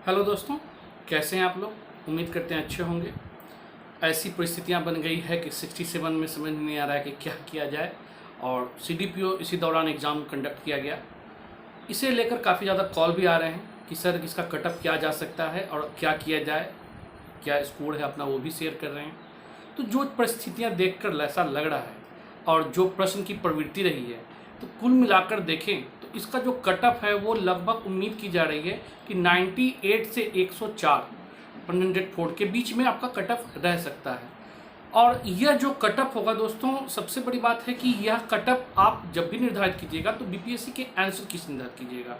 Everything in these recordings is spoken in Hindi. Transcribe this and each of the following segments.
हेलो दोस्तों, कैसे हैं आप लोग। उम्मीद करते हैं अच्छे होंगे। ऐसी परिस्थितियां बन गई है कि 67 में समझ नहीं आ रहा है कि क्या किया जाए। और सीडीपीओ इसी दौरान एग्ज़ाम कंडक्ट किया गया। इसे लेकर काफ़ी ज़्यादा कॉल भी आ रहे हैं कि सर इसका कटअप किया जा सकता है और क्या किया जाए, क्या स्कोर है अपना वो भी शेयर कर रहे हैं। तो जो परिस्थितियां देखकर ऐसा लग रहा है और जो प्रश्न की प्रवृत्ति रही है, तो कुल मिलाकर देखें तो इसका जो कटअप है वो लगभग उम्मीद की जा रही है कि 98 से 104 104 के बीच में आपका कटअप रह सकता है। और यह जो कटअप होगा दोस्तों, सबसे बड़ी बात है कि यह कटअप आप जब भी निर्धारित कीजिएगा तो बीपीएससी के आंसर की निर्धारित कीजिएगा।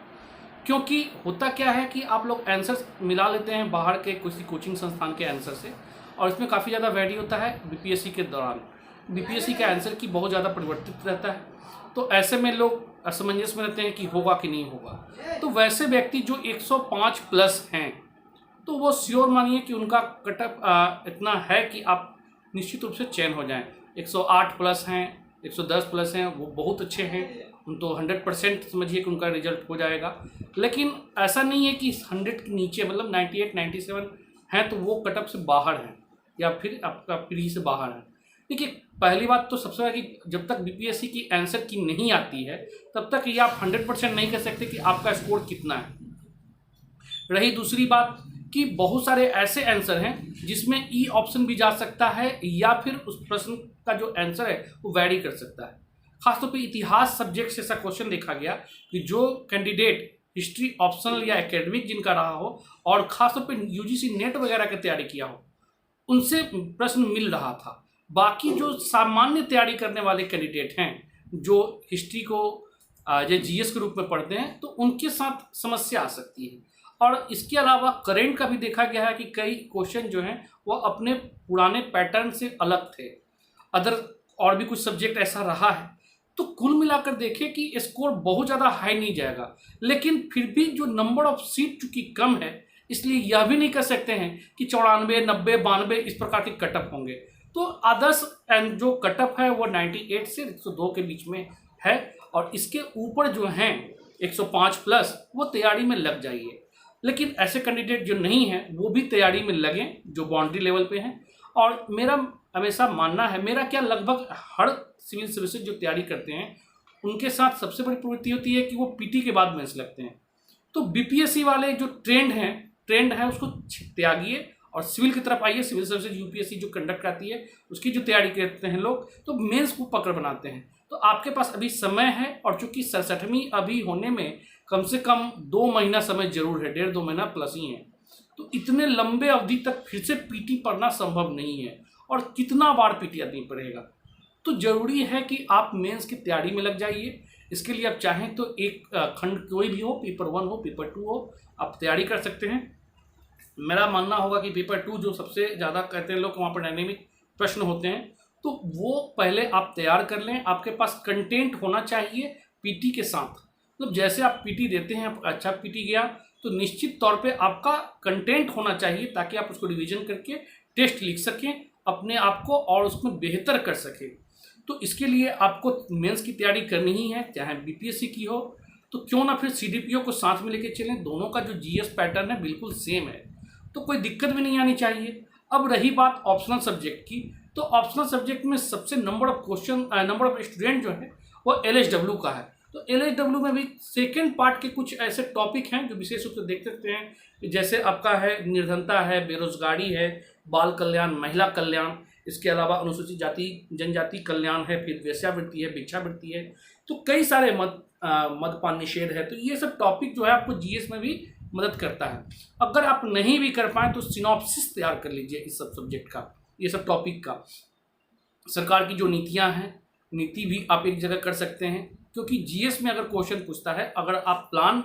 क्योंकि होता क्या है कि आप लोग आंसर मिला लेते हैं बाहर के किसी कोचिंग संस्थान के आंसर से, और इसमें काफ़ी ज़्यादा वैरी होता है। बीपीएससी के दौरान बीपीएससी का आंसर की बहुत ज़्यादा परिवर्तित रहता है, तो ऐसे में लोग असमंजस में रहते हैं कि होगा कि नहीं होगा। तो वैसे व्यक्ति जो 105 प्लस हैं, तो वो श्योर मानिए कि उनका कटअप इतना है कि आप निश्चित रूप से चयन हो जाएं। 108 प्लस हैं, 110 प्लस हैं, वो बहुत अच्छे हैं। उन तो 100% समझिए कि उनका रिजल्ट हो जाएगा। लेकिन ऐसा नहीं है कि 100 के नीचे, मतलब 98 97 हैं तो वो कटअप से बाहर हैं या फिर आपका प्री से बाहर है। देखिए, पहली बात तो सबसे बड़ा कि जब तक बीपीएससी की आंसर की नहीं आती है तब तक ये आप 100% नहीं कह सकते कि आपका स्कोर कितना है। रही दूसरी बात कि बहुत सारे ऐसे आंसर हैं जिसमें ई ऑप्शन भी जा सकता है या फिर उस प्रश्न का जो आंसर है वो वैरी कर सकता है। खासतौर पे इतिहास सब्जेक्ट से ऐसा क्वेश्चन देखा गया कि जो कैंडिडेट हिस्ट्री ऑप्शनल या एकेडमिक जिनका रहा हो और खासतौर पे यूजीसी नेट वगैरह की तैयारी किया हो, उनसे प्रश्न मिल रहा था। बाकी जो सामान्य तैयारी करने वाले कैंडिडेट हैं, जो हिस्ट्री को जो जीएस के रूप में पढ़ते हैं, तो उनके साथ समस्या आ सकती है। और इसके अलावा करेंट का भी देखा गया है कि कई क्वेश्चन जो हैं वो अपने पुराने पैटर्न से अलग थे। अदर और भी कुछ सब्जेक्ट ऐसा रहा है। तो कुल मिलाकर देखें कि स्कोर बहुत ज़्यादा हाई नहीं जाएगा, लेकिन फिर भी जो नंबर ऑफ सीट चूंकि कम है, इसलिए यह भी नहीं कह सकते हैं कि 94 90 92 इस प्रकार के कटअप होंगे। तो आदर्श जो कटअप है वो 98 से 102 के बीच में है। और इसके ऊपर जो हैं 105 प्लस, वो तैयारी में लग जाइए। लेकिन ऐसे कैंडिडेट जो नहीं हैं वो भी तैयारी में लगें जो बाउंड्री लेवल पे हैं। और मेरा हमेशा मानना है, मेरा क्या, लगभग हर सिविल सर्विसेज जो तैयारी करते हैं उनके साथ सबसे बड़ी प्रवृत्ति होती है कि वो पीटी के बाद मेंस लगते हैं। तो बीपीएससी वाले जो ट्रेंड है उसको त्यागिए और सिविल की तरफ आइए। सिविल सर्विसेज यूपीएससी जो कंडक्ट करती है उसकी जो तैयारी करते हैं लोग, तो मेंस को पकड़ बनाते हैं। तो आपके पास अभी समय है, और चूंकि 67वीं अभी होने में कम से कम 2 महीना समय जरूर है, 1.5-2 महीना प्लस ही है। तो इतने लंबे अवधि तक फिर से पीटी पढ़ना संभव नहीं है, और कितना बार पीटी आदमी पढ़ेगा। तो जरूरी है कि आप मेंस की तैयारी में लग जाइए। इसके लिए आप चाहें तो एक खंड कोई भी हो, पेपर 1 हो, पेपर 2 हो, आप तैयारी कर सकते हैं। मेरा मानना होगा कि पेपर 2 जो सबसे ज़्यादा कहते हैं लोग, वहाँ पर डायनेमिक प्रश्न होते हैं, तो वो पहले आप तैयार कर लें। आपके पास कंटेंट होना चाहिए पीटी के साथ। मतलब जैसे आप पीटी देते हैं, अच्छा पीटी गया तो निश्चित तौर पे आपका कंटेंट होना चाहिए ताकि आप उसको रिवीजन करके टेस्ट लिख सकें अपने आप को और उसमें बेहतर कर सकें। तो इसके लिए आपको मेंस की तैयारी करनी ही है, चाहे बीपीएससी की हो। तो क्यों ना फिर सीडीपीओ को साथ में लेके चलें। दोनों का जो जीएस पैटर्न है बिल्कुल सेम है, तो कोई दिक्कत भी नहीं आनी चाहिए। अब रही बात ऑप्शनल सब्जेक्ट की, तो ऑप्शनल सब्जेक्ट में सबसे नंबर ऑफ स्टूडेंट जो है वो एलएसडब्ल्यू का है। तो एलएसडब्ल्यू में भी सेकेंड पार्ट के कुछ ऐसे टॉपिक हैं जो विशेष रूप से देख सकते हैं। जैसे आपका है निर्धनता है, बेरोजगारी है, बाल कल्याण, महिला कल्याण, इसके अलावा अनुसूचित जाति जनजाति कल्याण है, फिर वेश्यावृत्ति है, भिक्षावृत्ति है। तो कई सारे मद्यपान निषेध है। तो ये सब टॉपिक जो है आपको जीएस में भी मदद करता है। अगर आप नहीं भी कर पाए तो सिनॉप्सिस तैयार कर लीजिए इस सब सब्जेक्ट का, ये सब टॉपिक का। सरकार की जो नीतियां हैं, नीति भी आप एक जगह कर सकते हैं, क्योंकि जीएस में अगर क्वेश्चन पूछता है, अगर आप प्लान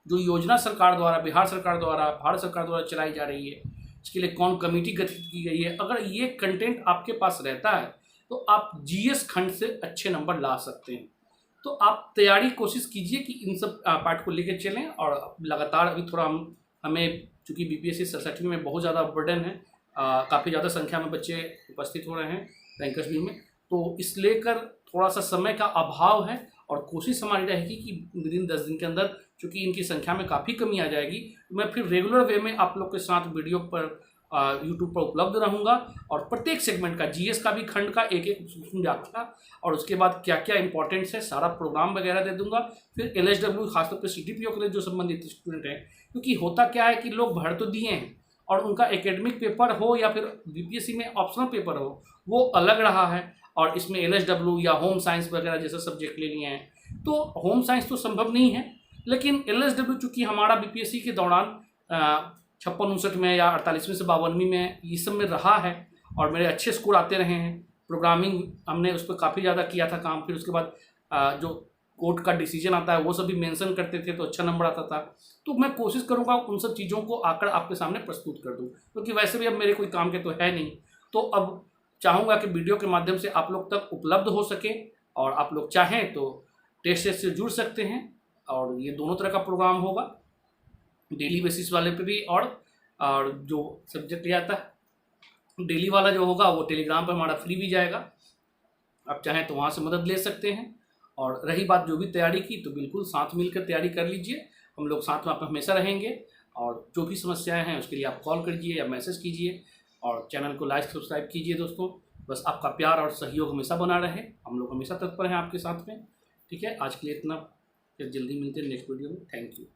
जो योजना सरकार द्वारा, बिहार सरकार द्वारा, भारत सरकार द्वारा चलाई जा रही है, इसके लिए कौन कमेटी गठित की गई है, अगर ये कंटेंट आपके पास रहता है तो आप जीएस खंड से अच्छे नंबर ला सकते हैं। तो आप तैयारी कोशिश कीजिए कि इन सब पार्ट को लेकर चलें। और लगातार अभी थोड़ा हमें चूँकि बीपीएससी 67 में बहुत ज़्यादा बर्डन है, काफ़ी ज़्यादा संख्या में बच्चे उपस्थित हो रहे हैं रैंकर्स भी में, तो इस लेकर थोड़ा सा समय का अभाव है। और कोशिश हमारी रहेगी कि विदिन 10 दिन के अंदर चूँकि इनकी संख्या में काफ़ी कमी आ जाएगी, तो मैं फिर रेगुलर वे में आप लोग के साथ वीडियो पर यूट्यूब पर उपलब्ध रहूँगा और प्रत्येक सेगमेंट का जीएस का भी खंड का एक एक व्याख्या और उसके बाद क्या क्या इंपॉर्टेंट्स है सारा प्रोग्राम वगैरह दे दूंगा। फिर एलएसडब्ल्यू खासतौर पे सीडीपीओ के लिए जो संबंधित स्टूडेंट हैं, क्योंकि होता क्या है कि लोग भर तो दिए हैं और उनका एकेडमिक पेपर हो या फिर बीपीएससी में ऑप्शनल पेपर हो वो अलग रहा है, और इसमें एलएसडब्ल्यू या होम साइंस वगैरह जैसे सब्जेक्ट ले लिए हैं, तो होम साइंस तो संभव नहीं है। लेकिन एलएसडब्ल्यू चूँकि हमारा बीपीएससी के दौरान 56-59 में या 48वीं से 52वीं में ये सब में रहा है और मेरे अच्छे स्कोर आते रहे हैं। प्रोग्रामिंग हमने उस पर काफ़ी ज़्यादा किया था काम, फिर उसके बाद जो कोर्ट का डिसीजन आता है वो सब भी मेंशन करते थे तो अच्छा नंबर आता था। तो मैं कोशिश करूँगा उन सब चीज़ों को आकर आपके सामने प्रस्तुत कर दूँ, क्योंकि वैसे भी अब मेरे कोई काम के तो है नहीं, तो अब चाहूँगा कि वीडियो के माध्यम से आप लोग तक उपलब्ध हो सके और आप लोग चाहें तो टेस्ट से जुड़ सकते हैं। और ये दोनों तरह का प्रोग्राम होगा, डेली बेसिस वाले पे भी और जो सब्जेक्ट लिया था डेली वाला जो होगा वो टेलीग्राम पर हमारा फ्री भी जाएगा, आप चाहें तो वहाँ से मदद ले सकते हैं। और रही बात जो भी तैयारी की, तो बिल्कुल साथ मिलकर तैयारी कर लीजिए, हम लोग साथ में आप हमेशा रहेंगे। और जो भी समस्याएं हैं उसके लिए आप कॉल कीजिए या मैसेज कीजिए और चैनल को लाइक सब्सक्राइब कीजिए दोस्तों। बस आपका प्यार और सहयोग हमेशा बना रहे, हम लोग हमेशा तत्पर हैं आपके साथ में। ठीक है, आज के लिए इतना, फिर जल्दी मिलते हैं नेक्स्ट वीडियो में। Thank you.